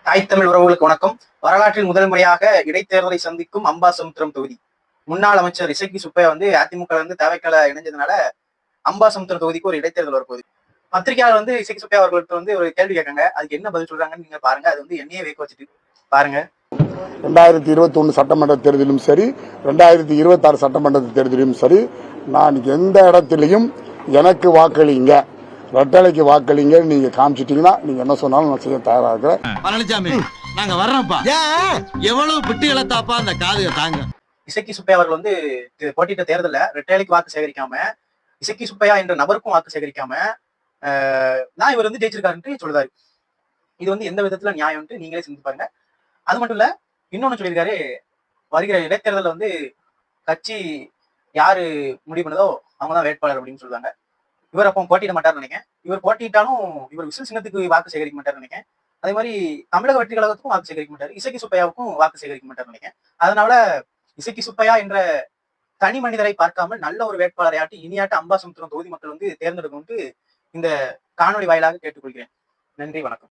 தாய் தமிழ் உறவுகளுக்கு வணக்கம். வரலாற்றில் முதல் முறையாக இடைத்தேர்தலை சந்திக்கும் அம்பாசமுத்திரம் தொகுதி. முன்னாள் அமைச்சர் இசக்கி சுப்பையா அதிமுக தவைக்கல இணைஞ்சதுனால அம்பாசமுத்திரம் தொகுதிக்கு ஒரு இடைத்தேர்தல் வரப்போகுது. பத்திரிகையாளர் இசக்கி சுப்பையா அவர்கள்ட்ட ஒரு கேள்வி கேட்காங்க. அதுக்கு என்ன பதில் சொல்றாங்கன்னு நீங்க பாருங்க. அது என்னையே வேக்க வச்சுட்டு பாருங்க. 2021 சட்டமன்ற தேர்தலும் சரி, 2026 சட்டமன்ற தேர்தலும் சரி, நான் எந்த இடத்திலையும் எனக்கு வாக்களிங்க, ரெட்டலைக்கு வாக்களிங்க நீங்க காமிச்சிட்டீங்கன்னா நீங்க என்ன சொன்னாலும் நான் செய்ய தயாரா இருக்கிறேன். பழனிசாமி, நாங்க வர்றோம்ப்பா. எவ்வளவு பிட்டு இழத்தாப்பா அந்த காதுக தாங்க. இசக்கி சுப்பையா அவர்கள் போட்டியிட்ட தேர்தல ரெட்டலைக்கு வாக்கு சேகரிக்காம, இசக்கி சுப்பையா என்ற நபருக்கும் வாக்கு சேகரிக்காம நான் இவர் ஜெயிச்சிருக்காருன்னு சொல்றாரு. இது எந்த விதத்துல நியாயம்னு நீங்களே சிந்திச்சு பாருங்க. அது மட்டும் இல்ல, இன்னொன்னு சொல்லியிருக்காரு. வருகிற இடைத்தேர்தல கட்சி யாரு முடிவு பண்ணதோ அவங்கதான் வேட்பாளர் அப்படின்னு சொல்றாங்க. இவர் அப்போ போட்டியிட மாட்டார்னு நினைக்கிறேன். இவர் போட்டிட்டாலும் இவர் விசில் சின்னத்துக்கு வாக்கு சேகரிக்க மாட்டார்னு நினைக்கிறேன். அதே மாதிரி தமிழக வெற்றி கழகத்துக்கும் வாக்கு சேகரிக்க மாட்டார், இசக்கி சுப்பையாவுக்கும் வாக்கு சேகரிக்க மாட்டார்னு நினைக்கிறேன். அதனால இசக்கி சுப்பையா என்ற தனி மனிதரை பார்க்காமல் நல்ல ஒரு வேட்பாளரையாட்டி இனியாட்டு அம்பாசமுத்திரம் தொகுதி மக்கள் தேர்ந்தெடுக்கணும்னு இந்த காணொலி வாயிலாக கேட்டுக்கொள்கிறேன். நன்றி, வணக்கம்.